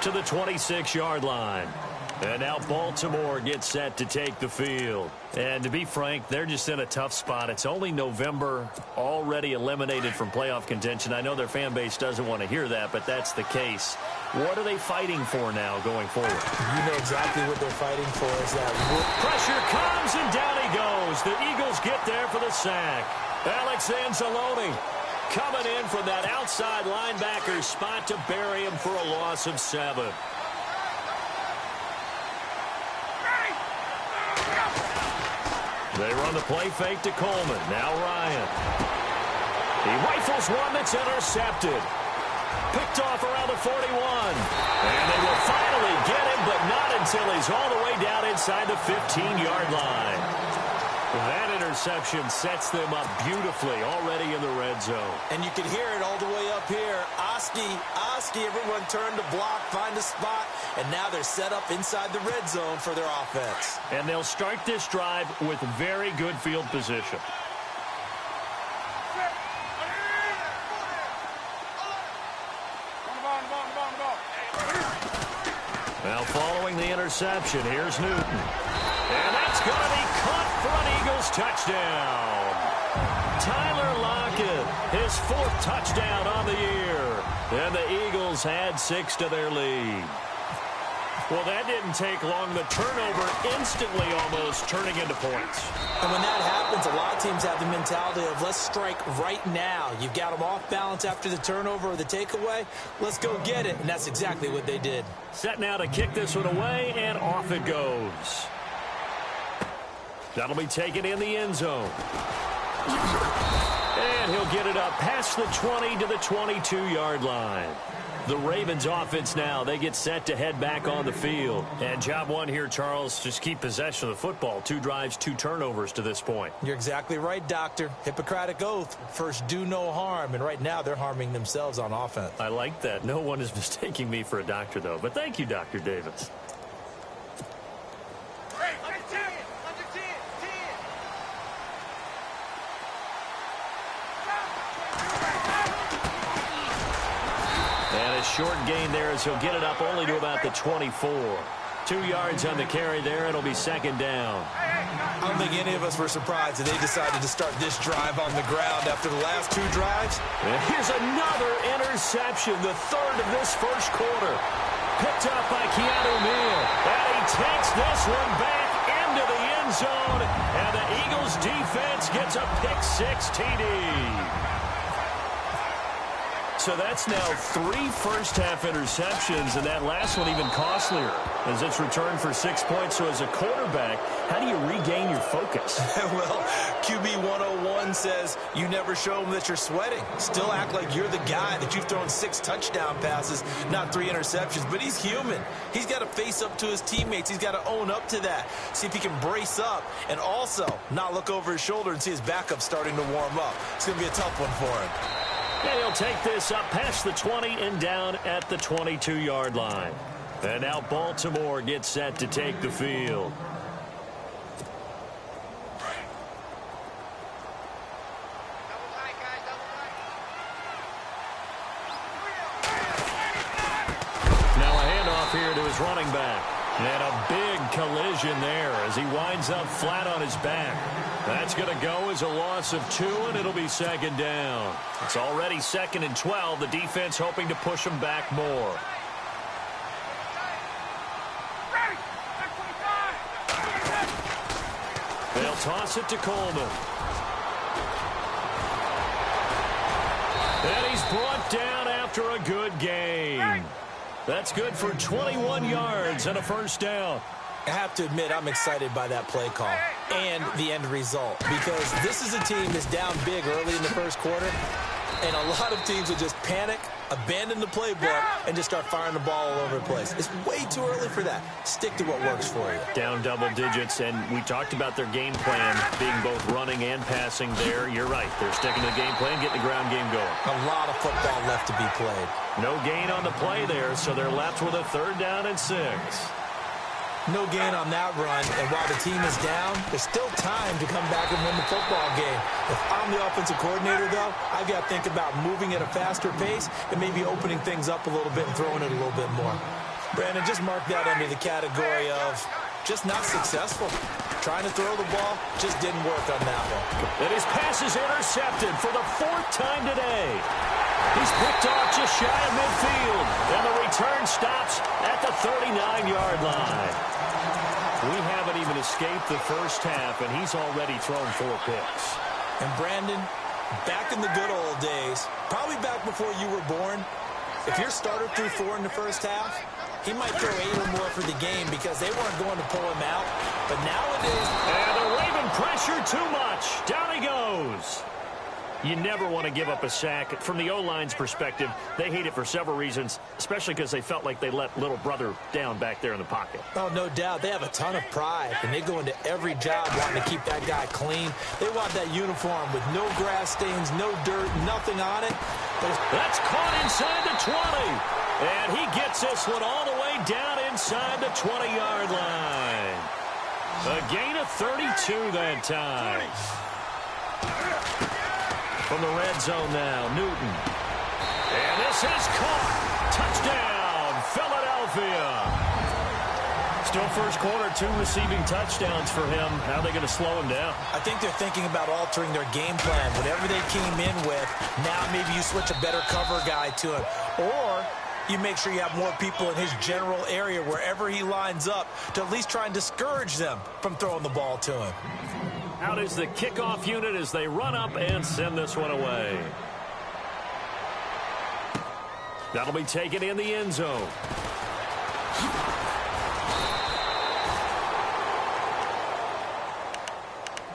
to the 26-yard line. And now Baltimore gets set to take the field. And to be frank, they're just in a tough spot. It's only November, already eliminated from playoff contention. I know their fan base doesn't want to hear that, but that's the case. What are they fighting for now going forward? You know exactly what they're fighting for. Is that pressure comes, and down he goes. The Eagles get there for the sack. Alex Anzalone coming in from that outside linebacker spot to bury him for a loss of 7. They run the play fake to Coleman. Now Ryan. He rifles one that's intercepted. Picked off around the 41. And they will finally get him, but not until he's all the way down inside the 15-yard line. That interception sets them up beautifully already in the red zone. And you can hear it all the way up here. Oski, everyone turned to block, find a spot, and now they're set up inside the red zone for their offense. And they'll start this drive with very good field position. Now following the interception, here's Newton. And that's going to be caught for an Eagles touchdown. Tyler Lockett, his 4th touchdown on the year. And the Eagles add 6 to their lead. Well, that didn't take long. The turnover instantly almost turning into points. And when that happens, a lot of teams have the mentality of let's strike right now. You've got them off balance after the turnover or the takeaway. Let's go get it. And that's exactly what they did. Set now to kick this one away, and off it goes. That'll be taken in the end zone. And he'll get it up past the 20 to the 22-yard line. The Ravens offense now, they get set to head back on the field. And job one here, Charles, just keep possession of the football. 2 drives, 2 turnovers to this point. You're exactly right, Doctor. Hippocratic oath. First, do no harm. And right now, they're harming themselves on offense. I like that. No one is mistaking me for a doctor, though. But thank you, Dr. Davis. Short gain there as he'll get it up only to about the 24. 2 yards on the carry there. It'll be second down. I don't think any of us were surprised that they decided to start this drive on the ground after the last 2 drives. And here's another interception, the 3rd of this first quarter. Picked up by Keanu Neal. And he takes this one back into the end zone. And the Eagles defense gets a pick-6 TD. So that's now 3 first-half interceptions, and that last one even costlier as it's returned for 6 points. So as a quarterback, how do you regain your focus? Well, QB 101 says you never show them that you're sweating. Still act like you're the guy that you've thrown 6 touchdown passes, not 3 interceptions. But he's human. He's got to face up to his teammates. He's got to own up to that. See if he can brace up and also not look over his shoulder and see his backup starting to warm up. It's going to be a tough one for him. And he'll take this up past the 20 and down at the 22-yard line. And now Baltimore gets set to take the field. Now a handoff here to his running back. And a big collision there as he winds up flat on his back. That's going to go as a loss of 2, and it'll be second down. It's already 2nd and 12. The defense hoping to push them back more. They'll toss it to Coleman. And he's brought down after a good game. That's good for 21 yards and a first down. I have to admit, I'm excited by that play call and the end result because this is a team that's down big early in the first quarter, and a lot of teams will just panic, abandon the playbook, and just start firing the ball all over the place. It's way too early for that. Stick to what works for you. Down double digits, and we talked about their game plan being both running and passing there. You're right. They're sticking to the game plan, getting the ground game going. A lot of football left to be played. No gain on the play there, so they're left with a 3rd down and 6. No gain on that run, and while the team is down, there's still time to come back and win the football game. If I'm the offensive coordinator, though, I've got to think about moving at a faster pace and maybe opening things up a little bit and throwing it a little bit more. Brandon, just mark that under the category of just not successful. Trying to throw the ball, just didn't work on that one. And his pass is intercepted for the 4th time today. He's picked off just shy of midfield, and the return stops at the 39-yard line. We haven't even escaped the first half, and he's already thrown 4 picks. And Brandon, back in the good old days, probably back before you were born, if your starter threw 4 in the first half, he might throw 8 or more for the game because they weren't going to pull him out. But nowadays... And the Raven pressure too much. Down he goes. You never want to give up a sack. From the O-line's perspective, they hate it for several reasons, especially because they felt like they let little brother down back there in the pocket. Oh, no doubt. They have a ton of pride, and they go into every job wanting to keep that guy clean. They want that uniform with no grass stains, no dirt, nothing on it. That's caught inside the 20. And he gets this one all the way down inside the 20-yard line. A gain of 32 that time. From the red zone now, Newton. And this is caught. Touchdown, Philadelphia. Still first quarter, 2 receiving touchdowns for him. How are they going to slow him down? I think they're thinking about altering their game plan. Whatever they came in with, now maybe you switch a better cover guy to him. Or you make sure you have more people in his general area wherever he lines up to at least try and discourage them from throwing the ball to him. Out is the kickoff unit as they run up and send this one away. That'll be taken in the end zone.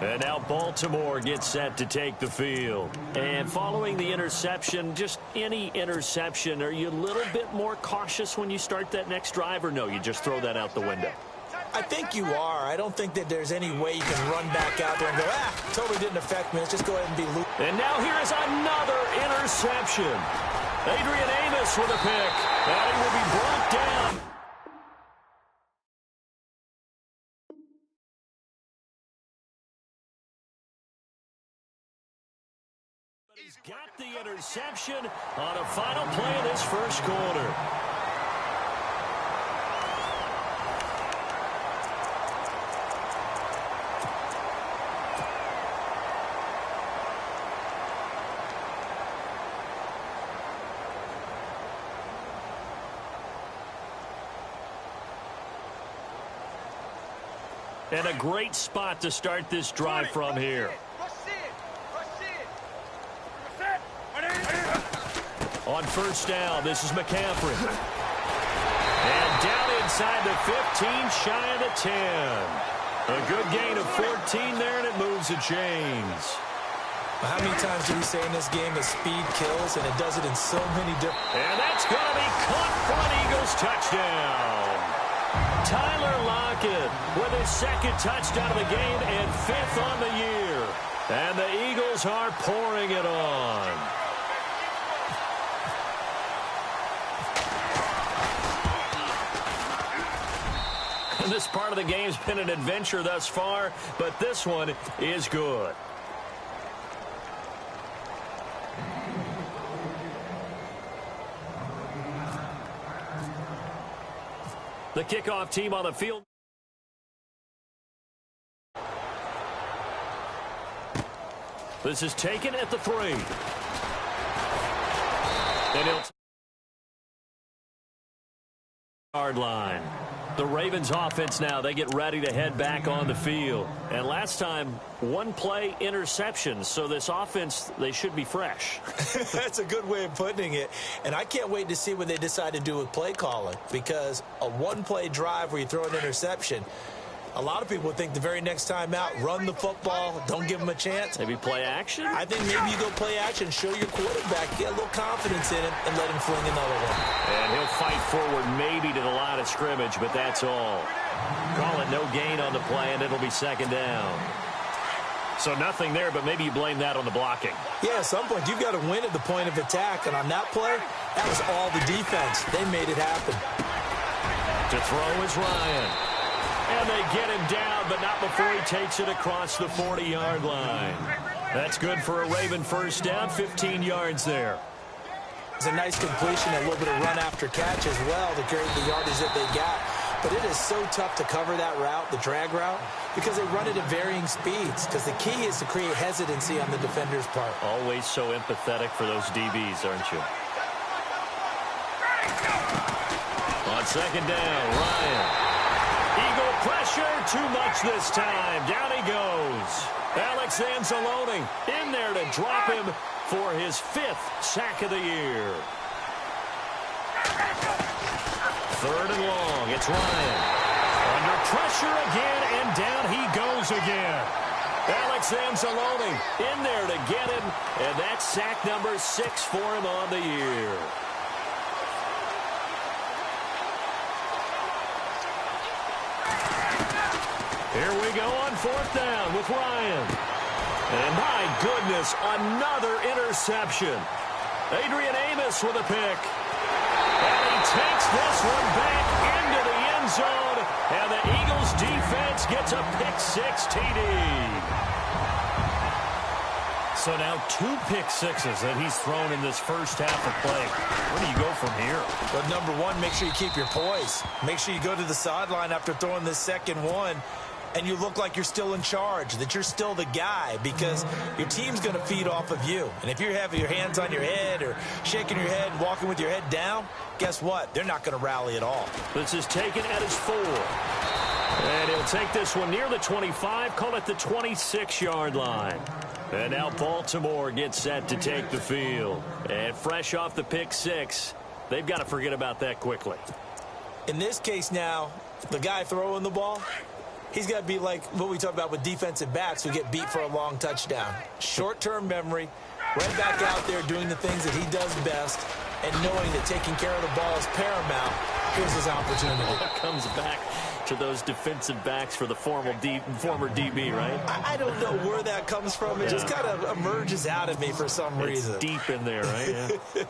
And now Baltimore gets set to take the field. And following the interception, just any interception, are you a little bit more cautious when you start that next drive, or no, you just throw that out the window? I think you are. I don't think that there's any way you can run back out there and go, totally didn't affect me. Let's just go ahead and be loose. And now here is another interception. Adrian Amos with a pick. And he will be brought down. But he's got the interception on a final play of this first quarter. And a great spot to start this drive from here. On first down, this is McCaffrey. And down inside the 15, shy of the 10. A good gain of 14 there, and it moves the chains. How many times do we say in this game that speed kills, and it does it in so many different... And that's going to be caught for an Eagles touchdown. Tyler Lockett with his 2nd touchdown of the game and 5th on the year. And the Eagles are pouring it on. And this part of the game's been an adventure thus far, but this one is good. The kickoff team on the field. This is taken at the 3. And it's yard line. The Ravens offense now, they get ready to head back on the field. And last time, 1 play interception. So this offense, they should be fresh. That's a good way of putting it. And I can't wait to see what they decide to do with play calling. Because a 1-play drive where you throw an interception, a lot of people think the very next time out, run the football, don't give them a chance. Maybe play action? I think maybe you go play action, show your quarterback, get a little confidence in him, and let him fling another one. And he'll fight forward maybe to the line of scrimmage, but that's all. Call it no gain on the play, and it'll be 2nd down. So nothing there, but maybe you blame that on the blocking. Yeah, at some point, you've got to win at the point of attack, and on that play, that was all the defense. They made it happen. To throw is Ryan. And they get him down, but not before he takes it across the 40-yard line. That's good for a Raven first down, 15 yards there. It's a nice completion, a little bit of run after catch as well to carry the yardage that they got. But it is so tough to cover that route, the drag route, because they run it at varying speeds. Because the key is to create hesitancy on the defender's part. Always so empathetic for those DBs, aren't you? On second down, Ryan. Eagle pressure, too much this time. Down he goes. Alex Anzalone in there to drop him for his 5th sack of the year. Third and long, it's Ryan. Under pressure again, and down he goes again. Alex Anzalone in there to get him, and that's sack number 6 for him on the year. Here we go on 4th down with Ryan. And my goodness, another interception. Adrian Amos with a pick. And he takes this one back into the end zone. And the Eagles defense gets a pick-6 TD. So now 2 pick-6s that he's thrown in this first half of play. Where do you go from here? But number one, make sure you keep your poise. Make sure you go to the sideline after throwing this second one, and you look like you're still in charge, that you're still the guy, because your team's going to feed off of you. And if you're having your hands on your head or shaking your head and walking with your head down, guess what? They're not going to rally at all. This is taken at his 4. And he'll take this one near the 25, call it the 26-yard line. And now Baltimore gets set to take the field. And fresh off the pick-6, they've got to forget about that quickly. In this case now, the guy throwing the ball, he's got to be like what we talk about with defensive backs who get beat for a long touchdown. Short-term memory, right back out there doing the things that he does best, and knowing that taking care of the ball is paramount. Here's his opportunity. It comes back to those defensive backs for the former DB, right? I don't know where that comes from. It just kind of emerges out of me for some reason. It's deep in there, right? Yeah.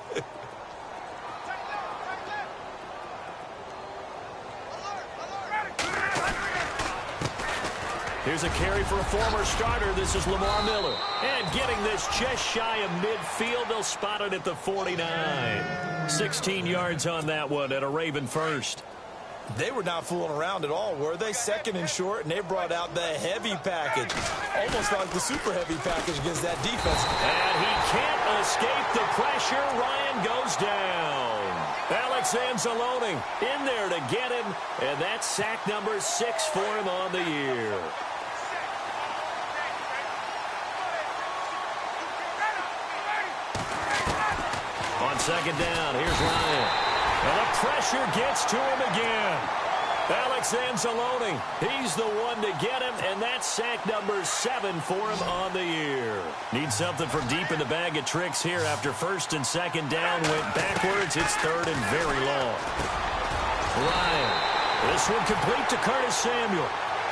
Here's a carry for a former starter. This is Lamar Miller. And getting this just shy of midfield. They'll spot it at the 49. 16 yards on that one at a Raven first. They were not fooling around at all, were they? Second and short, and they brought out the heavy package. Almost like the super heavy package against that defense. And he can't escape the pressure. Ryan goes down. Alex Anzalone in there to get him, and that's sack number 6 for him on the year. On second down, here's Ryan. And the pressure gets to him again. Alex Anzalone, he's the one to get him, and that's sack number 7 for him on the year. Need something from deep in the bag of tricks here after first and second down went backwards. It's third and very long. Ryan, this one complete to Curtis Samuel,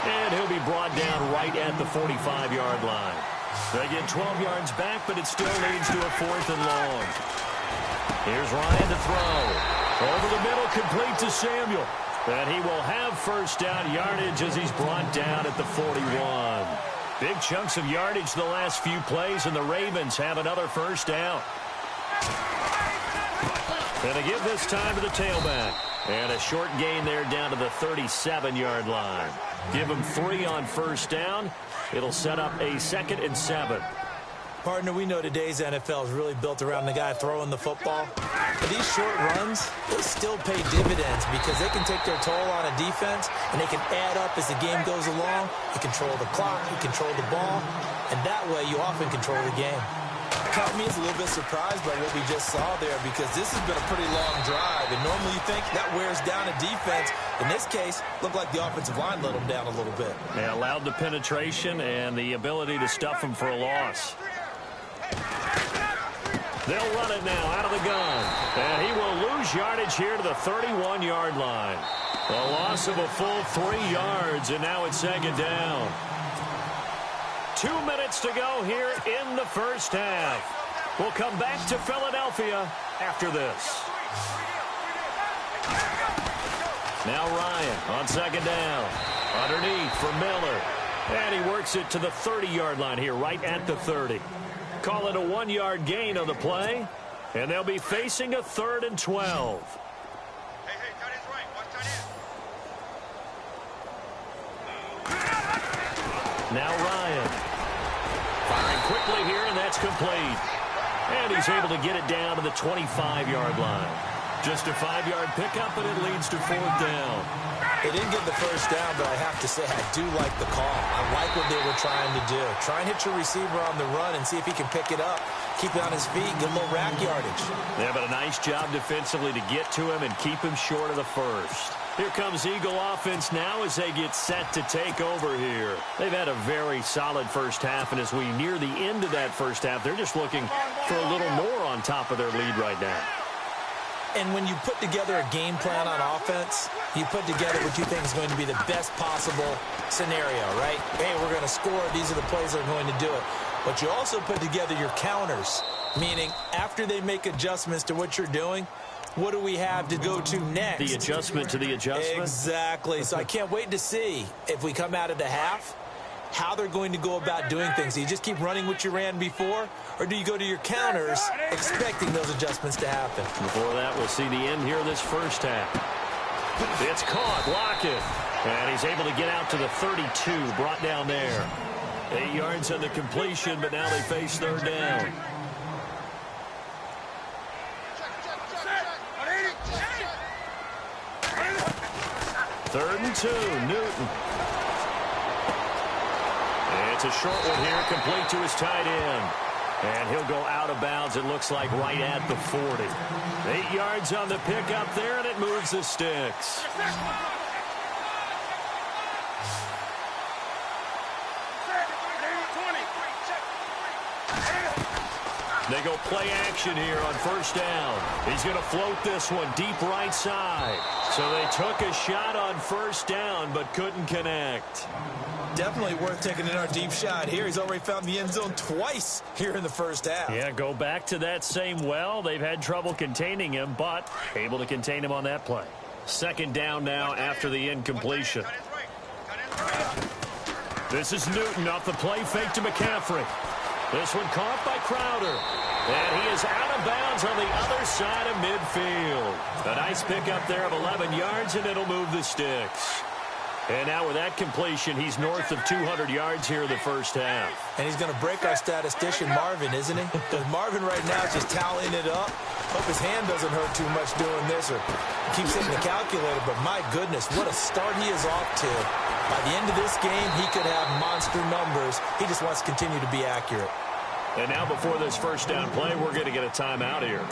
and he'll be brought down right at the 45-yard line. They get 12 yards back, but it still leads to a 4th and long. Here's Ryan to throw. Over the middle, complete to Samuel. And he will have first down yardage as he's brought down at the 41. Big chunks of yardage the last few plays, and the Ravens have another first down. And they give this time to the tailback. And a short gain there down to the 37-yard line. Give him 3 on first down. It'll set up a 2nd and 7. Partner, we know today's NFL is really built around the guy throwing the football. But these short runs, they still pay dividends because they can take their toll on a defense, and they can add up as the game goes along. You control the clock, you control the ball, and that way you often control the game. Caught me as a little bit surprised by what we just saw there because this has been a pretty long drive, and normally you think that wears down a defense. In this case, looked like the offensive line let them down a little bit. They allowed the penetration and the ability to stuff them for a loss. They'll run it now out of the gun. And he will lose yardage here to the 31-yard line. A loss of a full 3 yards, and now it's second down. 2 minutes to go here in the first half. We'll come back to Philadelphia after this. Now Ryan on second down. Underneath for Miller. And he works it to the 30-yard line here, right at the 30. Call it a 1-yard gain on the play. And they'll be facing a 3rd and 12. Hey, tight end's right. Watch tight end. Now Ryan. Firing quickly here, and that's complete. And he's able to get it down to the 25-yard line. Just a 5-yard pickup, and it leads to 4th down. They didn't get the first down, but I have to say I do like the call. I like what they were trying to do. Try and hit your receiver on the run and see if he can pick it up, keep it on his feet, get a little rack yardage. Yeah, but a nice job defensively to get to him and keep him short of the first. Here comes Eagle offense now as they get set to take over here. They've had a very solid first half, and as we near the end of that first half, they're just looking for a little more on top of their lead right now. And when you put together a game plan on offense, you put together what you think is going to be the best possible scenario, right? Hey, we're going to score. These are the plays that are going to do it. But you also put together your counters, meaning after they make adjustments to what you're doing, what do we have to go to next? The adjustment to the adjustment? Exactly. So I can't wait to see if we come out of the half, how they're going to go about doing things. Do you just keep running what you ran before, or do you go to your counters expecting those adjustments to happen? Before that, we'll see the end here of this first half. It's caught, Lockett. And he's able to get out to the 32, brought down there. 8 yards on the completion, but now they face 3rd down. Third and 2, Newton. It's a short one here, complete to his tight end. And he'll go out of bounds, it looks like, right at the 40. 8 yards on the pickup there, and it moves the sticks. They go play action here on 1st down. He's going to float this one deep right side. So they took a shot on 1st down, but couldn't connect. Definitely worth taking in our deep shot here. He's already found the end zone twice here in the first half. Yeah, go back to that same well. They've had trouble containing him, but able to contain him on that play. 2nd down now after the incompletion. This is Newton off the play fake to McCaffrey. This one caught by Crowder. And he is out of bounds on the other side of midfield. A nice pickup there of 11 yards, and it'll move the sticks. And now with that completion, he's north of 200 yards here in the first half. And he's going to break our statistician, Marvin, isn't he? Because Marvin right now is just tallying it up. Hope his hand doesn't hurt too much doing this or keeps hitting the calculator. But my goodness, what a start he is off to. By the end of this game, he could have monster numbers. He just wants to continue to be accurate. And now before this first down play, we're going to get a timeout here,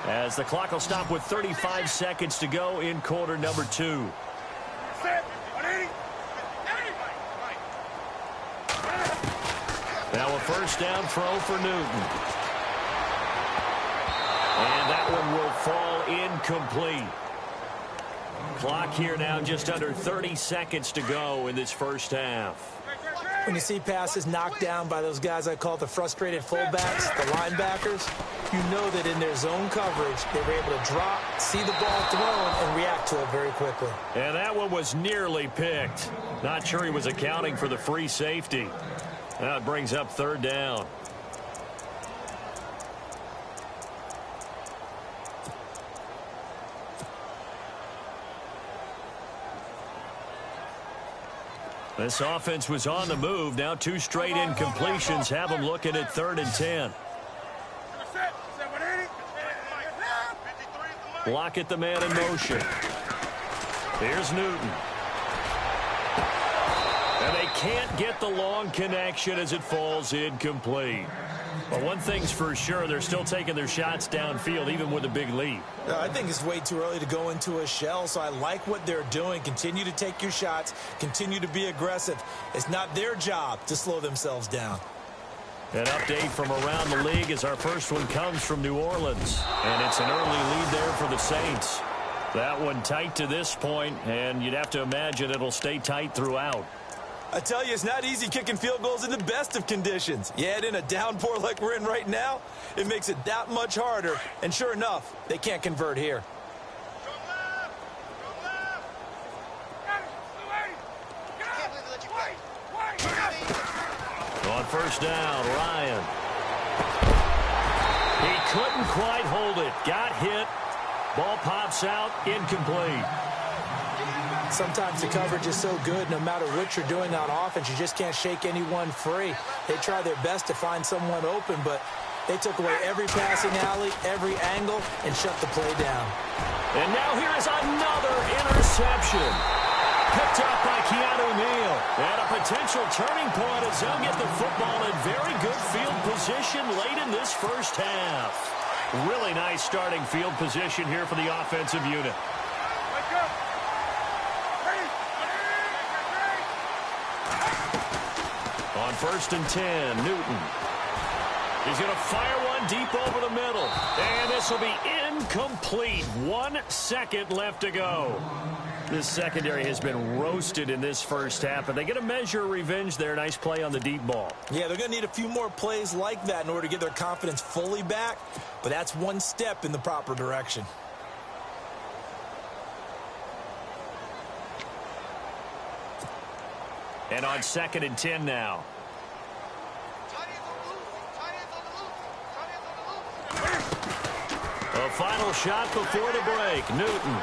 as the clock will stop with 35 seconds to go in quarter number 2. Now a 1st down throw for Newton. And that one will fall incomplete. Clock here now just under 30 seconds to go in this first half. When you see passes knocked down by those guys I call the frustrated fullbacks, the linebackers, you know that in their zone coverage, they were able to drop, see the ball thrown, and react to it very quickly. And that one was nearly picked. Not sure he was accounting for the free safety. Now it brings up 3rd down. This offense was on the move. Now 2 straight incompletions have them looking at 3rd and 10. Lockett the man in motion. Here's Newton. And they can't get the long connection as it falls incomplete. But one thing's for sure, they're still taking their shots downfield, even with a big lead. I think it's way too early to go into a shell, so I like what they're doing. Continue to take your shots. Continue to be aggressive. It's not their job to slow themselves down. An update from around the league as our first one comes from New Orleans. And it's an early lead there for the Saints. That one tight to this point, and you'd have to imagine it'll stay tight throughout. I tell you, it's not easy kicking field goals in the best of conditions. You add in a downpour like we're in right now, it makes it that much harder. And sure enough, they can't convert here. On 1st down, Ryan. He couldn't quite hold it. Got hit. Ball pops out, incomplete. Sometimes the coverage is so good, no matter what you're doing on offense, you just can't shake anyone free. They try their best to find someone open, but they took away every passing alley, every angle, and shut the play down. And now here is another interception. Picked up by Keanu Neal. And a potential turning point as they'll get the football in very good field position late in this first half. Really nice starting field position here for the offensive unit. On 1st and 10, Newton. He's going to fire one deep over the middle. And this will be incomplete. 1 second left to go. This secondary has been roasted in this first half, and they get a measure of revenge there. Nice play on the deep ball. Yeah, they're going to need a few more plays like that in order to get their confidence fully back, but that's one step in the proper direction. And on 2nd and 10 now. A final shot before the break. Newton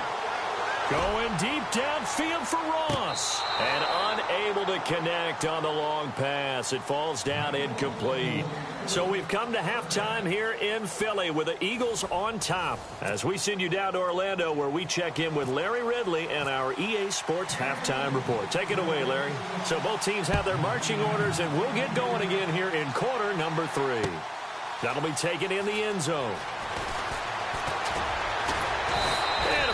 going deep downfield for Ross. And unable to connect on the long pass. It falls down incomplete. So we've come to halftime here in Philly with the Eagles on top. As we send you down to Orlando where we check in with Larry Ridley and our EA Sports Halftime Report. Take it away, Larry. So both teams have their marching orders, and we'll get going again here in quarter number 3. That'll be taken in the end zone.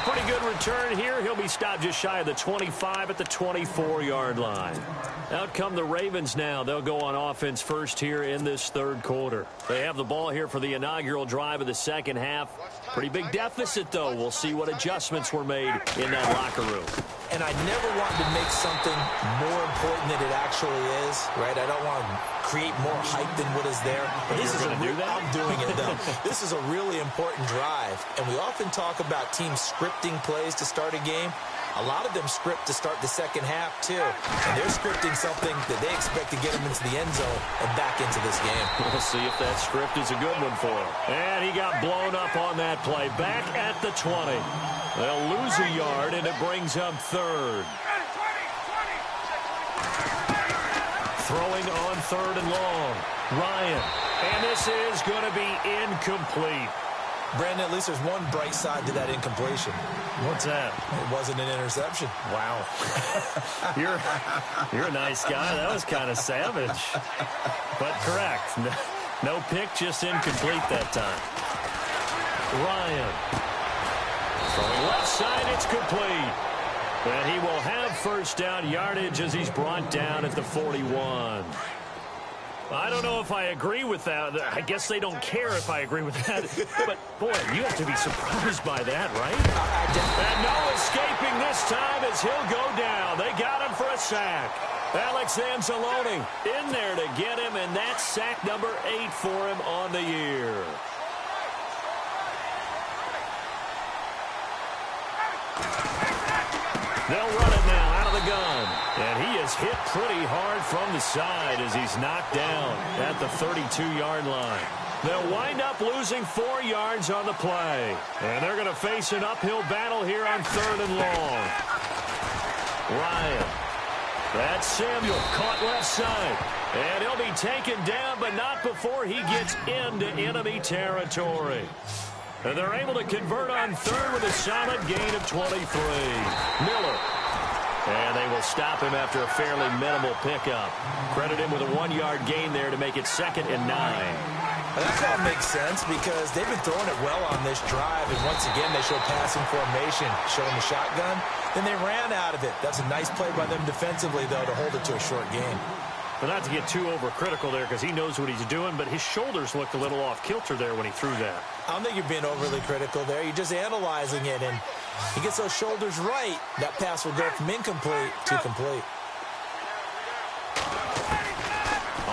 Pretty good return here. He'll be stopped just shy of the 25 at the 24-yard line. Out come the Ravens now. They'll go on offense first here in this third quarter. They have the ball here for the inaugural drive of the second half. Pretty big deficit, though. We'll see what adjustments were made in that locker room. And I never want to make something more important than it actually is, right? I don't want to create more hype than what is there. But this is I'm doing it, though. This is a really important drive. And we often talk about teams scripting plays to start a game. A lot of them script to start the second half, too. And they're scripting something that they expect to get them into the end zone and back into this game. We'll see if that script is a good one for him. And he got blown up on that play. Back at the 20. They'll lose a yard, and it brings up third. Throwing on 3rd and long. Ryan. And this is going to be incomplete. Brandon, at least there's one bright side to that incompletion. What's that? It wasn't an interception. Wow. You're a nice guy. That was kind of savage. But correct. No pick, just incomplete that time. Ryan. Throwing left side, it's complete. And he will have first down yardage as he's brought down at the 41. I don't know if I agree with that. I guess they don't care if I agree with that. But, boy, you have to be surprised by that, right? And no escaping this time as he'll go down. They got him for a sack. Alex Anzalone in there to get him, and that's sack number 8 for him on the year. They'll run it now out of the gun. And he is hit pretty hard from the side as he's knocked down at the 32-yard line. They'll wind up losing 4 yards on the play. And they're going to face an uphill battle here on 3rd and long. Ryan. That's Samuel caught left side. And he'll be taken down, but not before he gets into enemy territory. And they're able to convert on 3rd with a solid gain of 23. Miller. And they will stop him after a fairly minimal pickup. Credit him with a 1-yard gain there to make it 2nd and 9. Well, that all makes sense because they've been throwing it well on this drive. And once again, they show passing formation, showing the shotgun. Then they ran out of it. That's a nice play by them defensively, though, to hold it to a short gain. But not to get too overcritical there because he knows what he's doing, but his shoulders looked a little off kilter there when he threw that. I don't think you're being overly critical there. You're just analyzing it, and he gets those shoulders right. That pass will go from incomplete to complete.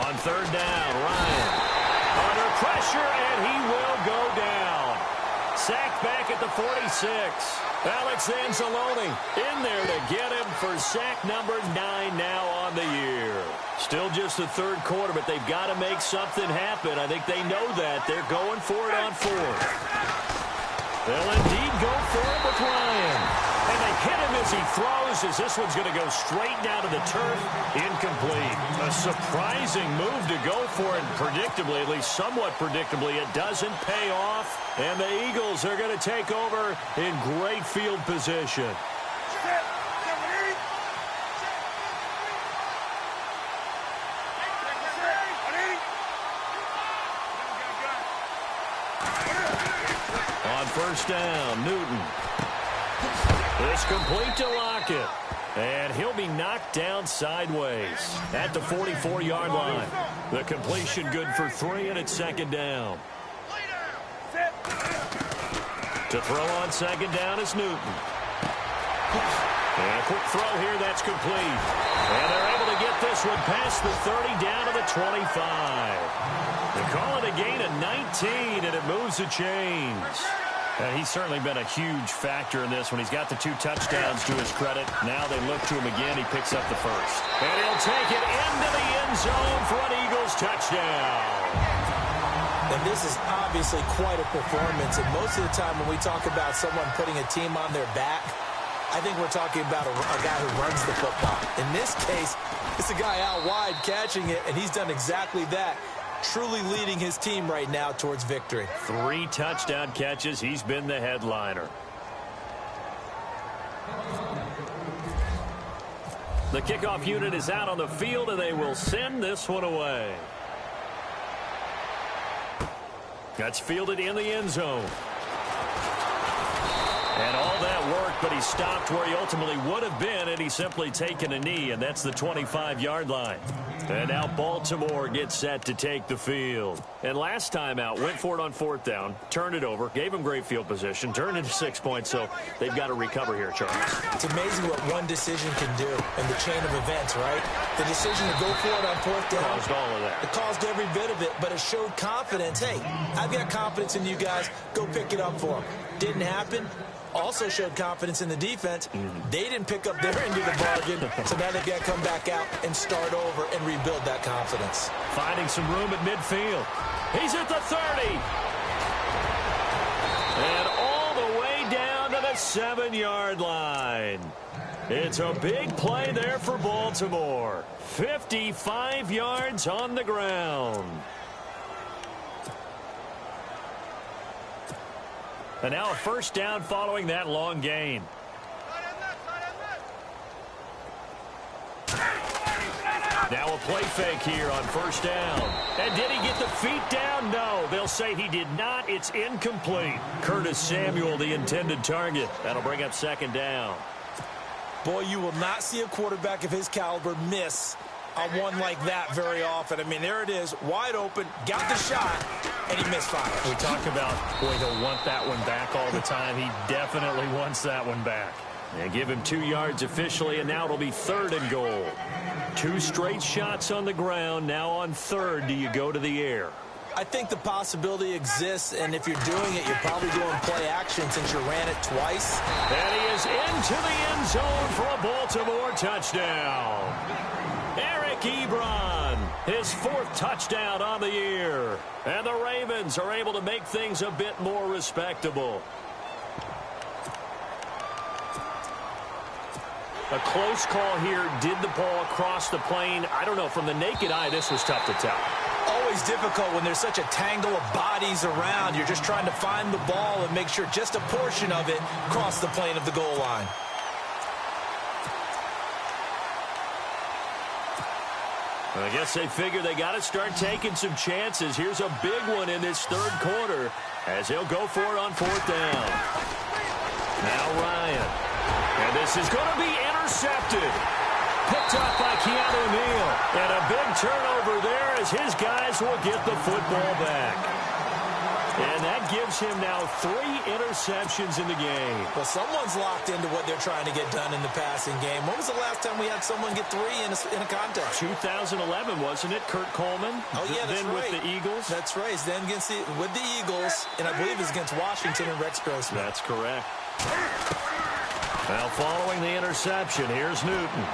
On 3rd down, Ryan. Under pressure, and he will go down. Sacked back at the 46. Alex Anzalone in there to get him for sack number 9 now on the year. Still just just the third quarter, but they've got to make something happen. I think they know that. They're going for it on fourth. They'll indeed go for it with Ryan. And they hit him as he throws, as this one's going to go straight down to the turf. Incomplete. A surprising move to go for it, and predictably, at least somewhat predictably, it doesn't pay off. And the Eagles are going to take over in great field position. On first down, Newton. It's complete to Lockett. And he'll be knocked down sideways at the 44-yard line. The completion good for 3, and it's second down. To throw on second down is Newton. And a quick throw here, that's complete. And they're able to get this one past the 30 down to the 25. They call it a gain of 19, and it moves the chains. He's certainly been a huge factor in this one. He's got the 2 touchdowns to his credit. Now they look to him again. He picks up the first. And he'll take it into the end zone for an Eagles touchdown. And this is obviously quite a performance. And most of the time when we talk about someone putting a team on their back, I think we're talking about a guy who runs the football. In this case, it's a guy out wide catching it, and he's done exactly that. Truly leading his team right now towards victory. 3 touchdown catches. He's been the headliner. The kickoff unit is out on the field, and they will send this one away. That's fielded in the end zone. And all that work, but he stopped where he ultimately would have been, and he's simply taken a knee, and that's the 25-yard line. And now Baltimore gets set to take the field. And last time out, went for it on fourth down, turned it over, gave him great field position, turned into 6 points, so they've got to recover here, Charles. It's amazing what one decision can do in the chain of events, right? The decision to go for it on fourth down. Caused all of that. It caused every bit of it, but it showed confidence. Hey, I've got confidence in you guys. Go pick it up for them. Didn't happen. Also showed confidence in the defense. They didn't pick up their end of the bargain, so now they've got to come back out and start over and rebuild that confidence. Finding some room at midfield. He's at the 30. And all the way down to the 7-yard line. It's a big play there for Baltimore. 55 yards on the ground. And now a first down following that long gain. Now a play fake here on first down. And did he get the feet down? No. They'll say he did not. It's incomplete. Curtis Samuel, the intended target. That'll bring up second down. Boy, you will not see a quarterback of his caliber miss on one like that very often. I mean, there it is, wide open, got the shot, and he misfired. We talk about, boy, he'll want that one back all the time. He definitely wants that one back. And give him 2 yards officially, and now it'll be 3rd and goal. 2 straight shots on the ground. Now on 3rd, do you go to the air? I think the possibility exists, and if you're doing it, you're probably doing play action since you ran it twice. And he is into the end zone for a Baltimore touchdown. Eric Ebron, his 4th touchdown on the year. And the Ravens are able to make things a bit more respectable. A close call here. Did the ball cross the plane? I don't know. From the naked eye, this was tough to tell. Always difficult when there's such a tangle of bodies around. You're just trying to find the ball and make sure just a portion of it crossed the plane of the goal line. I guess they figure they got to start taking some chances. Here's a big one in this 3rd quarter as they'll go for it on 4th down. Now Ryan. And this is going to be intercepted. Picked up by Keanu Neal. And a big turnover there as his guys will get the football back. And that gives him now 3 interceptions in the game. Well, someone's locked into what they're trying to get done in the passing game. When was the last time we had someone get 3 in a contest? 2011, wasn't it? Kurt Coleman? Oh, yeah, that's then right. With the Eagles? That's right. Then with the Eagles, and I believe it's against Washington and Rex Grossman. That's correct. Now, following the interception, here's Newton.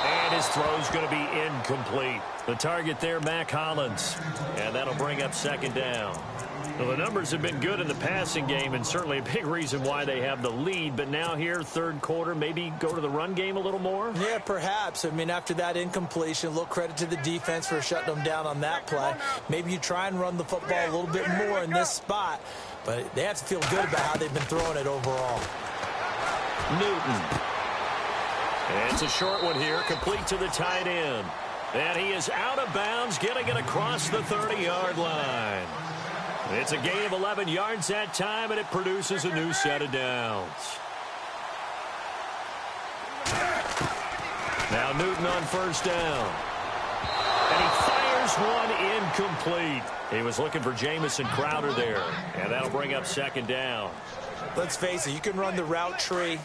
And And his throw's going to be incomplete. The target there, Mac Hollins. And that'll bring up second down. Well, the numbers have been good in the passing game, and certainly a big reason why they have the lead. But now here, third quarter, maybe go to the run game a little more? Yeah, perhaps. I mean, after that incompletion, a little credit to the defense for shutting them down on that play. Maybe you try and run the football a little bit more in this spot. But they have to feel good about how they've been throwing it overall. Newton. And it's a short one here, complete to the tight end. And he is out of bounds, getting it across the 30-yard line. It's a gain of 11 yards that time, and it produces a new set of downs. Now Newton on first down. And he fires one incomplete. He was looking for Jamison Crowder there, and that'll bring up second down. Let's face it, you can run the route tree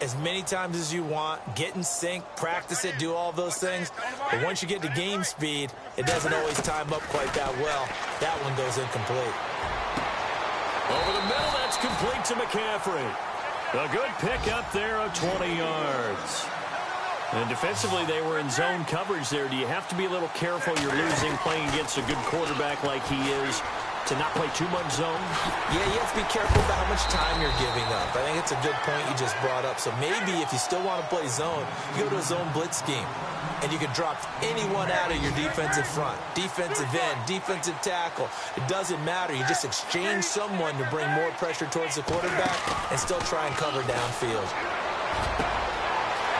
as many times as you want, get in sync, practice it, do all those things. But once you get to game speed, it doesn't always time up quite that well. That one goes incomplete. Over the middle, that's complete to McCaffrey. A good pick up there of 20 yards. And defensively, they were in zone coverage there. Do you have to be a little careful? You're losing, playing against a good quarterback like he is, to not play too much zone? Yeah, you have to be careful about how much time you're giving up. I think it's a good point you just brought up. So maybe if you still want to play zone, you go to a zone blitz scheme. And you can drop anyone out of your defensive front. Defensive end, defensive tackle. It doesn't matter. You just exchange someone to bring more pressure towards the quarterback and still try and cover downfield.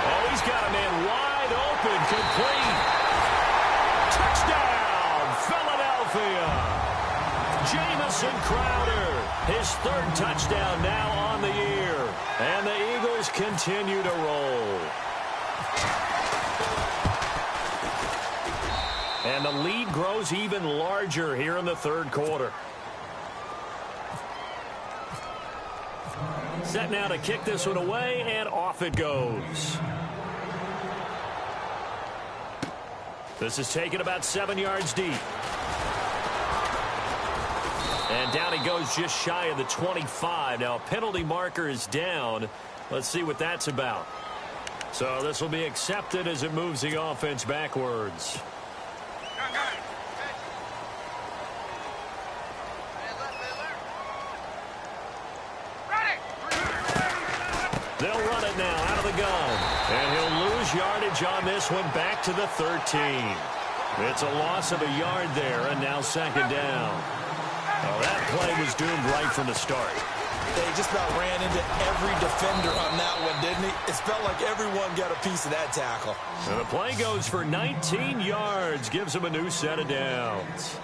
Oh, he's got a man wide open, complete. Touchdown, Philadelphia. Jamison Crowder, his third touchdown now on the year. And the Eagles continue to roll. And the lead grows even larger here in the third quarter. Set now to kick this one away, and off it goes. This is taken about 7 yards deep. And down he goes just shy of the 25. Now a penalty marker is down. Let's see what that's about. So this will be accepted as it moves the offense backwards. They'll run it now out of the gun. And he'll lose yardage on this one back to the 13. It's a loss of a yard there, and now second down. Oh, that play was doomed right from the start. They just about ran into every defender on that one, didn't he? It felt like everyone got a piece of that tackle. And the play goes for 19 yards, gives him a new set of downs.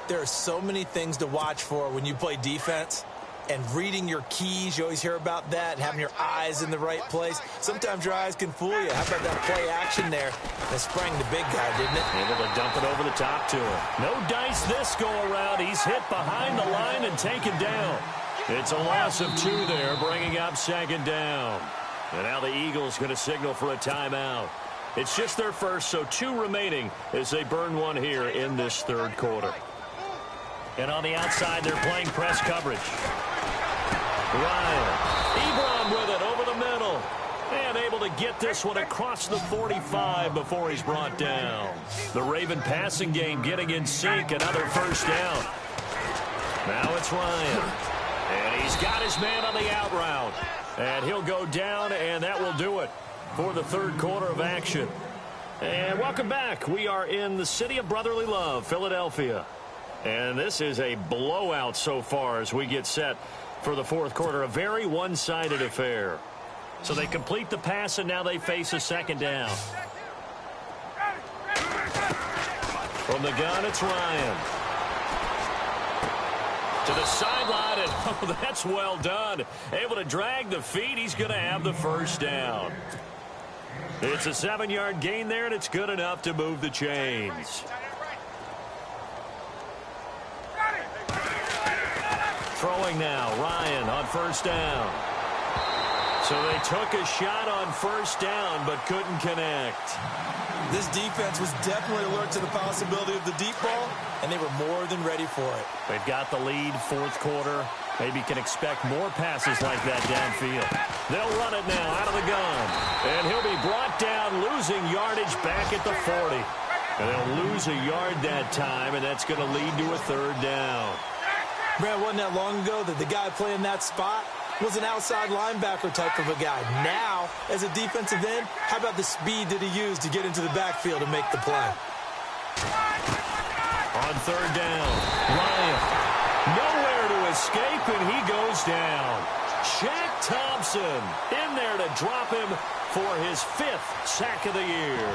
There are so many things to watch for when you play defense. And reading your keys, you always hear about that, and having your eyes in the right place. Sometimes your eyes can fool you. How about that play action there? That sprang the big guy, didn't it? Able to dump it over the top to him. No dice this go around. He's hit behind the line and taken down. It's a loss of 2 there, bringing up second down. And now the Eagles going to signal for a timeout. It's just their first, so 2 remaining as they burn one here in this third quarter. And on the outside, they're playing press coverage. Ryan, Ebron with it over the middle. And able to get this one across the 45 before he's brought down. The Raven passing game getting in sync. Another first down. Now it's Ryan. And he's got his man on the out route. And he'll go down, and that will do it for the third quarter of action. And welcome back. We are in the city of brotherly love, Philadelphia. And this is a blowout so far as we get set for the fourth quarter. A very one-sided affair. So they complete the pass, and now they face a second down. From the gun, it's Ryan. To the sideline, and oh, that's well done. Able to drag the feet. He's going to have the first down. It's a 7-yard gain there, and it's good enough to move the chains. Throwing now, Ryan on first down. So they took a shot on first down, but couldn't connect. This defense was definitely alert to the possibility of the deep ball, and they were more than ready for it. They've got the lead, fourth quarter. Maybe can expect more passes like that downfield. They'll run it now out of the gun. And he'll be brought down, losing yardage back at the 40. And they'll lose a yard that time, and that's going to lead to a third down. Brad, wasn't that long ago that the guy playing that spot was an outside linebacker type of a guy. Now, as a defensive end, how about the speed that he used to get into the backfield and make the play? On third down, Ryan, nowhere to escape, and he goes down. Shaq Thompson in there to drop him for his 5th sack of the year.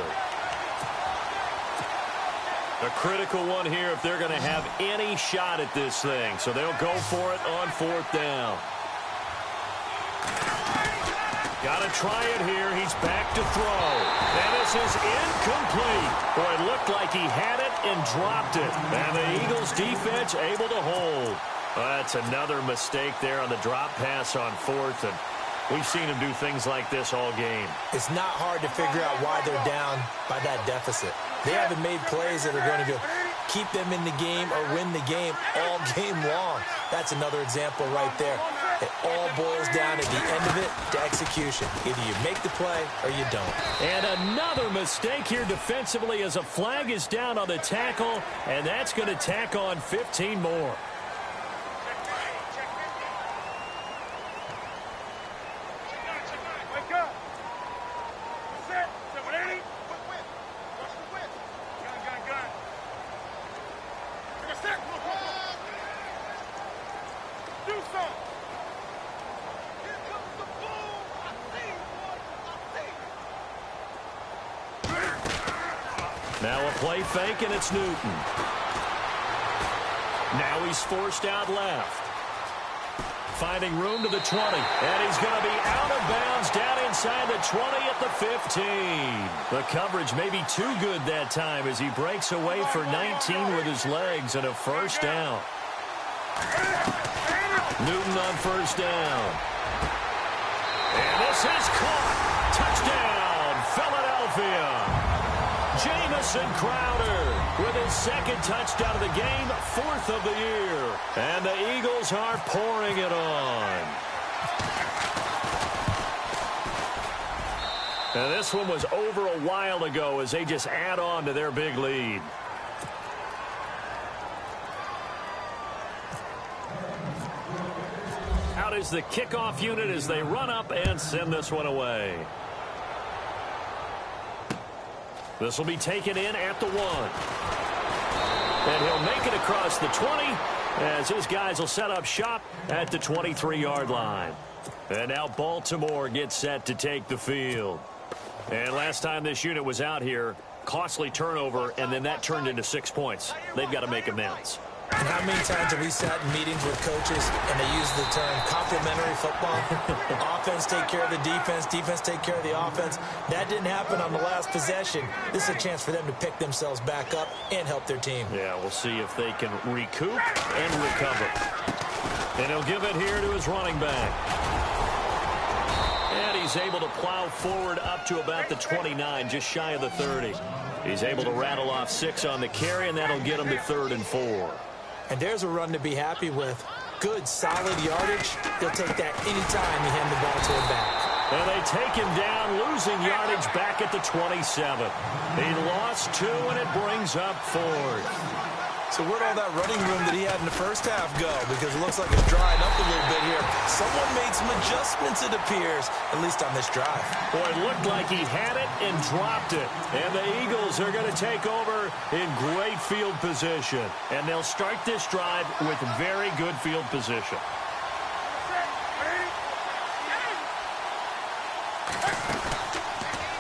A critical one here if they're going to have any shot at this thing. So they'll go for it on 4th down. Got to try it here. He's back to throw. And this is incomplete. Boy, it looked like he had it and dropped it. And the Eagles defense able to hold. That's another mistake there on the drop pass on 4th. And we've seen him do things like this all game. It's not hard to figure out why they're down by that deficit. They haven't made plays that are going to keep them in the game or win the game all game long. That's another example right there. It all boils down at the end of it to execution. Either you make the play or you don't. And another mistake here defensively as a flag is down on the tackle, and that's going to tack on 15 more. Now a play fake, and it's Newton. Now he's forced out left. Finding room to the 20. And he's going to be out of bounds down inside the 20 at the 15. The coverage may be too good that time as he breaks away for 19 with his legs and a first down. Newton on first down. And this is caught. Touchdown, Philadelphia. Jamison Crowder with his 2nd touchdown of the game, 4th of the year. And the Eagles are pouring it on. And this one was over a while ago as they just add on to their big lead. Out is the kickoff unit as they run up and send this one away. This will be taken in at the 1. And he'll make it across the 20 as his guys will set up shop at the 23-yard line. And now Baltimore gets set to take the field. And last time this unit was out here, costly turnover, and then that turned into 6 points. They've got to make amends. And how many times have we sat in meetings with coaches and they use the term complementary football? Offense take care of the defense, defense take care of the offense. That didn't happen on the last possession. This is a chance for them to pick themselves back up and help their team. Yeah, we'll see if they can recoup and recover. And he'll give it here to his running back. And he's able to plow forward up to about the 29, just shy of the 30. He's able to rattle off 6 on the carry, and that'll get him to 3rd and 4. And there's a run to be happy with. Good, solid yardage. They'll take that anytime you hand the ball to him back. And they take him down, losing yardage back at the 27. He lost 2, and it brings up 4th. So where'd all that running room that he had in the first half go? Because it looks like it's drying up a little bit here. Someone made some adjustments, it appears, at least on this drive. Boy, it looked like he had it and dropped it. And the Eagles are going to take over in great field position. And they'll start this drive with very good field position.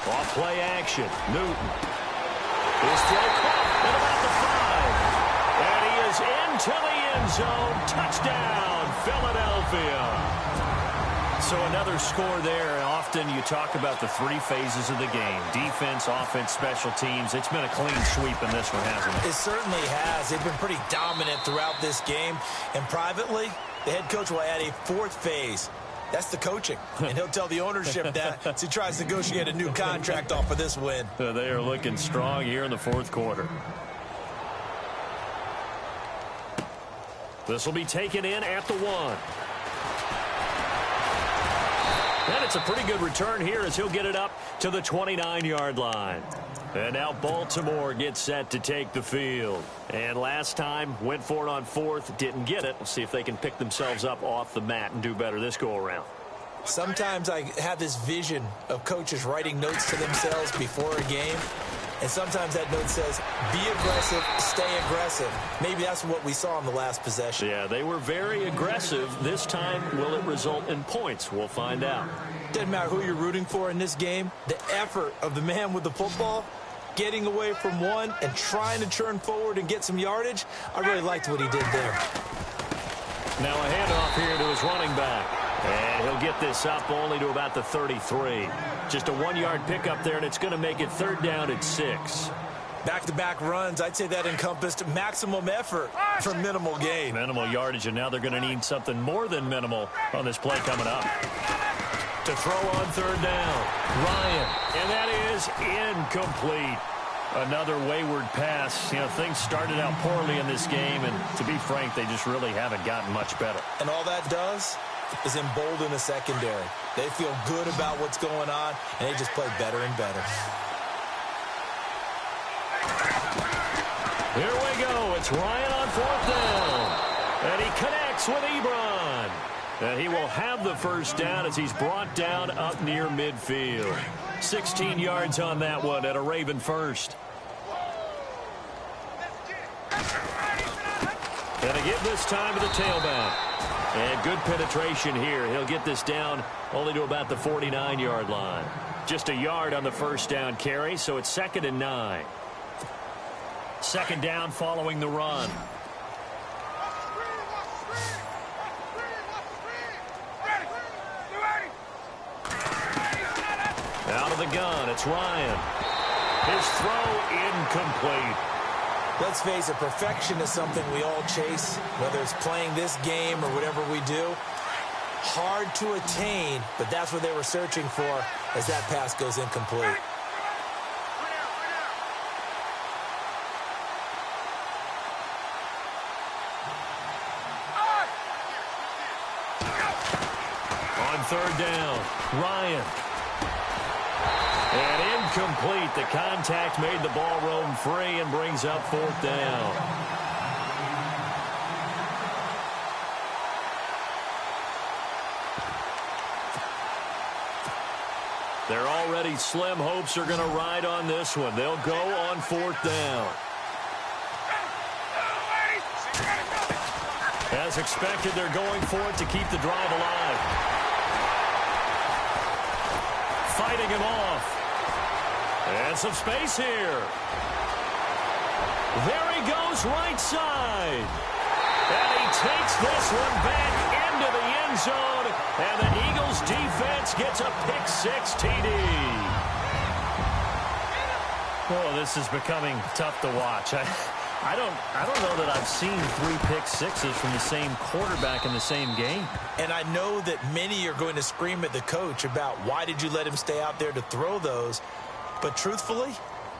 Off play action, Newton. His throw caught at about the 5. And he is into the end zone. Touchdown, Philadelphia. So another score there. Often you talk about the 3 phases of the game. Defense, offense, special teams. It's been a clean sweep in this one, hasn't it? It certainly has. They've been pretty dominant throughout this game. And privately, the head coach will add a 4th phase. That's the coaching. And he'll tell the ownership that as he tries to negotiate a new contract off of this win. They are looking strong here in the 4th quarter. This will be taken in at the 1. And it's a pretty good return here as he'll get it up to the 29-yard line. And now Baltimore gets set to take the field. And last time, went for it on fourth, didn't get it. We'll see if they can pick themselves up off the mat and do better this go-around. Sometimes I have this vision of coaches writing notes to themselves before a game. And sometimes that note says, be aggressive, stay aggressive. Maybe that's what we saw in the last possession. Yeah, they were very aggressive. This time, will it result in points? We'll find out. Doesn't matter who you're rooting for in this game. The effort of the man with the football, getting away from one and trying to turn forward and get some yardage, I really liked what he did there. Now a handoff here to his running back. And he'll get this up only to about the 33. Just a 1-yard pickup there, and it's going to make it 3rd down and 6. Back-to-back runs, I'd say that encompassed maximum effort for minimal gain. Minimal yardage, and now they're going to need something more than minimal on this play coming up. To throw on 3rd down, Ryan, and that is incomplete. Another wayward pass. You know, things started out poorly in this game, and to be frank, they just really haven't gotten much better. And all that does is embolden the secondary. They feel good about what's going on, and they just play better and better. Here we go. It's Ryan on 4th down. And he connects with Ebron. And he will have the 1st down as he's brought down up near midfield. 16 yards on that one at a Raven first. And a give this time to the tailback. And good penetration here. He'll get this down only to about the 49-yard line. Just a yard on the 1st down carry, so it's 2nd and 9. 2nd down following the run. Out of the gun, it's Ryan. His throw incomplete. Let's face it, perfection is something we all chase, whether it's playing this game or whatever we do. Hard to attain, but that's what they were searching for as that pass goes incomplete. On 3rd down, Ryan. And incomplete. The contact made the ball roam free and brings up 4th down. They're already slim hopes are going to ride on this one. They'll go on 4th down. As expected, they're going for it to keep the drive alive. Fighting him off. And some space here. There he goes right side. And he takes this one back into the end zone. And the Eagles defense gets a pick-6 TD. Oh, this is becoming tough to watch. I don't know that I've seen 3 pick-6s from the same quarterback in the same game. And I know that many are going to scream at the coach about why did you let him stay out there to throw those. But truthfully,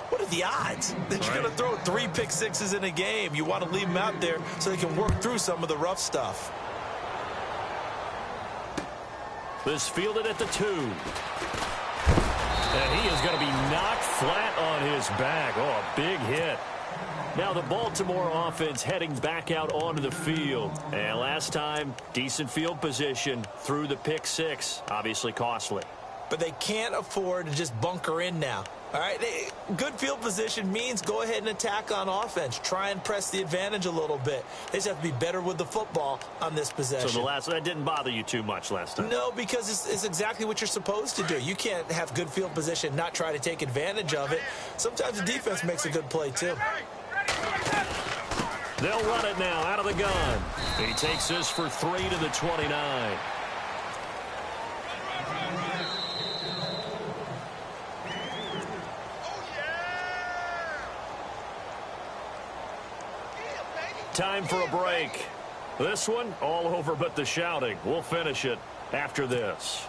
what are the odds that you're going to throw 3 pick-6s in a game? You want to leave them out there so they can work through some of the rough stuff. This fielded at the 2. And he is going to be knocked flat on his back. Oh, a big hit. Now the Baltimore offense heading back out onto the field. And last time, decent field position through the pick-6. Obviously costly. But they can't afford to just bunker in now. All right, good field position means go ahead and attack on offense. Try and press the advantage a little bit. They just have to be better with the football on this possession. So that didn't bother you too much last time? No, because it's exactly what you're supposed to do. You can't have good field position, not try to take advantage of it. Sometimes the defense makes a good play, too. They'll run it now out of the gun. He takes this for 3 to the 29. Time for a break. This one, all over but the shouting. We'll finish it after this.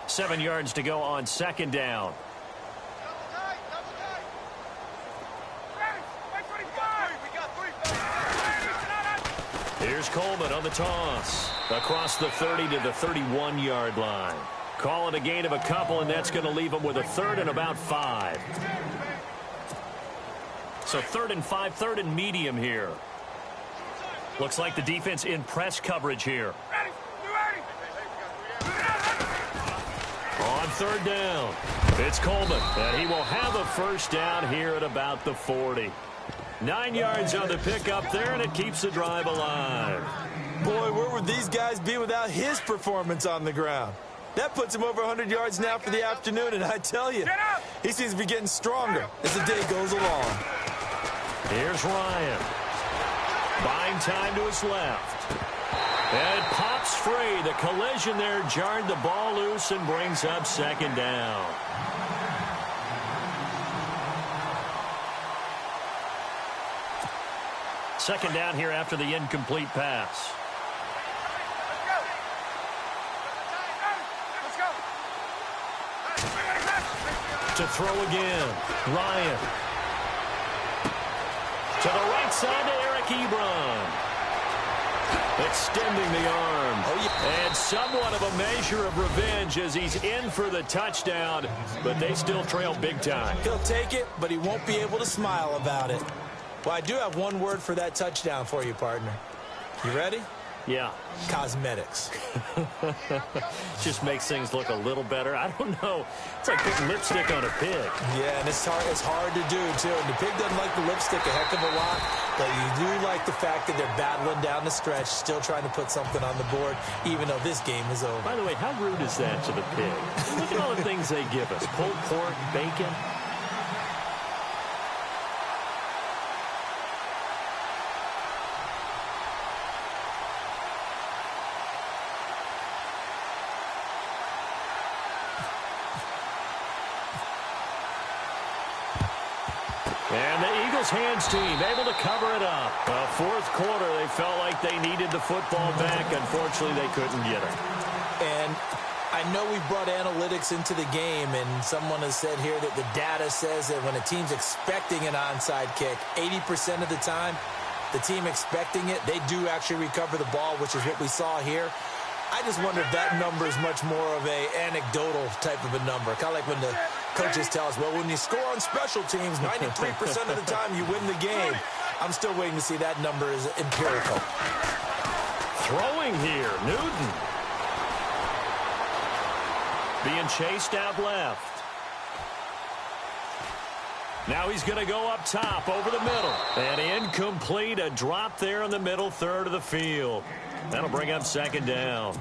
7 yards to go on 2nd down. Here's Coleman on the toss. Across the 30 to the 31-yard line. Call it a gain of a couple, and that's going to leave them with a third and about 5. So 3rd and 5, 3rd and medium here. Looks like the defense in press coverage here. On 3rd down, it's Coleman, and he will have a first down here at about the 40. 9 yards on the pickup there, and it keeps the drive alive. Boy, where would these guys be without his performance on the ground? That puts him over 100 yards now for the afternoon, and I tell you, he seems to be getting stronger as the day goes along. Here's Ryan. Buying time to his left. And it pops free. The collision there jarred the ball loose and brings up 2nd down. Second down here after the incomplete pass. To throw again. Ryan. To the right side to Eric Ebron. Extending the arm. And somewhat of a measure of revenge as he's in for the touchdown, but they still trail big time. He'll take it, but he won't be able to smile about it. Well, I do have one word for that touchdown for you, partner. You ready? Yeah. Cosmetics. Just makes things look a little better. I don't know. It's like putting lipstick on a pig. Yeah, and it's hard to do, too. And the pig doesn't like the lipstick a heck of a lot, but you do like the fact that they're battling down the stretch, still trying to put something on the board, even though this game is over. By the way, how rude is that to the pig? Look at all the things they give us. Pulled pork, bacon. And the Eagles hands team able to cover it up. Fourth quarter, they felt like they needed the football back. Unfortunately, they couldn't get it. And I know we brought analytics into the game, and someone has said here that the data says that when a team's expecting an onside kick, 80% of the time, the team expecting it, they do actually recover the ball, which is what we saw here. I just wonder if that number is much more of a anecdotal type of a number. Kind of like when the coaches tell us, well, when you score on special teams, 93% of the time you win the game. I'm still waiting to see that number is empirical. Throwing here, Newton. Being chased out left. Now he's going to go up top over the middle. And incomplete, a drop there in the middle third of the field. That'll bring up 2nd down.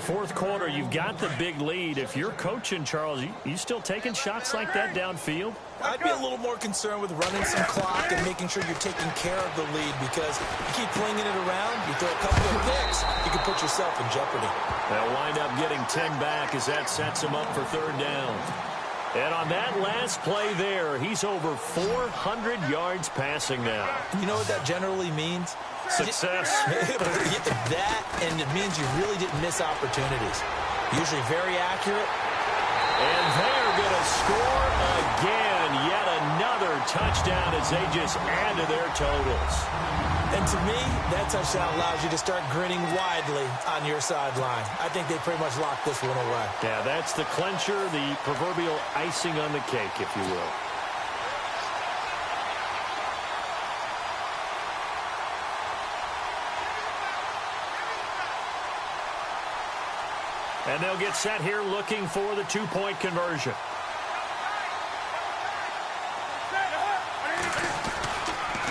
Fourth quarter, you've got the big lead. If you're coaching, Charles, you still taking shots like that downfield? I'd be a little more concerned with running some clock and making sure you're taking care of the lead, because you keep flinging it around, you throw a couple of picks, you can put yourself in jeopardy. They'll wind up getting 10 back as that sets him up for 3rd down. And on that last play there, he's over 400 yards passing now. You know what that generally means? Success. That, and it means you really didn't miss opportunities. Usually very accurate. And they're going to score again. Yet another touchdown as they just add to their totals. And to me, that touchdown allows you to start grinning widely on your sideline. I think they pretty much locked this one away. Yeah, that's the clincher, the proverbial icing on the cake, if you will. And they'll get set here looking for the 2-point conversion.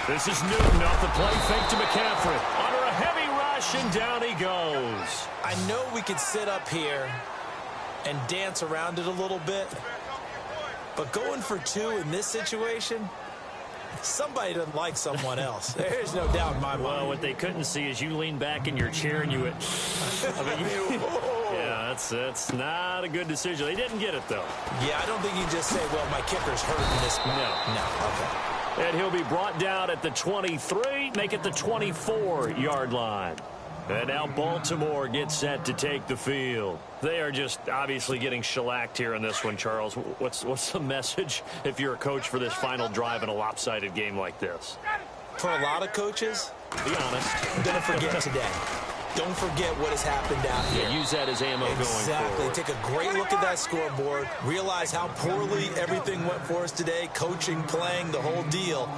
This is Newton off the play fake to McCaffrey. Under a heavy rush, and down he goes. I know we could sit up here and dance around it a little bit, but going for 2 in this situation, somebody doesn't like someone else. There's no doubt in my mind. Well, what they couldn't see is you lean back in your chair and you went, yeah, that's not a good decision. They didn't get it, though. Yeah, I don't think you just say, well, my kicker's hurting this spot. No, okay. And he'll be brought down at the 23, make it the 24-yard line. And now Baltimore gets set to take the field. They are just obviously getting shellacked here in this one, Charles. What's the message if you're a coach for this final drive in a lopsided game like this? For a lot of coaches, be honest, I'm going to forget today. don't forget what has happened down here. Yeah, use that as ammo going forward. Exactly. Take a great look at that scoreboard. Realize how poorly everything went for us today. Coaching, playing, the whole deal.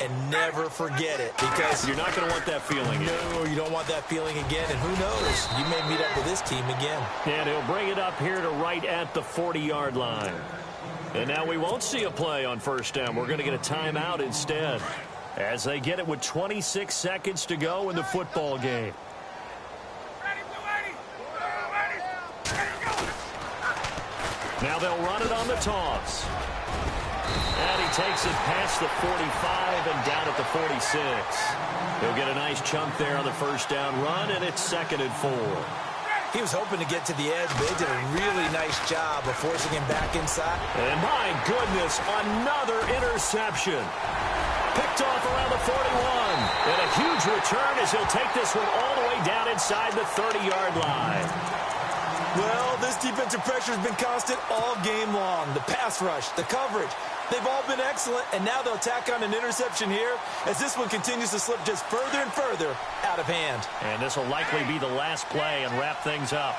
And never forget it, because you're not going to want that feeling again. No, you don't want that feeling again. And who knows? You may meet up with this team again. And he'll bring it up here to right at the 40-yard line. And now we won't see a play on first down. We're going to get a timeout instead, as they get it with 26 seconds to go in the football game. Now they'll run it on the toss. And he takes it past the 45 and down at the 46. He'll get a nice chunk there on the first down run, and it's 2nd and 4. He was hoping to get to the edge, but they did a really nice job of forcing him back inside. And my goodness, another interception. Picked off around the 41. And a huge return as he'll take this one all the way down inside the 30-yard line. Well, this defensive pressure has been constant all game long. The pass rush, the coverage, they've all been excellent, and now they'll tack on an interception here as this one continues to slip just further and further out of hand. And this will likely be the last play and wrap things up.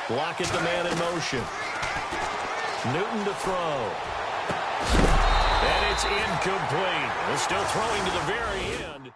Lockett the man in motion. Newton to throw. And it's incomplete. Still throwing to the very end.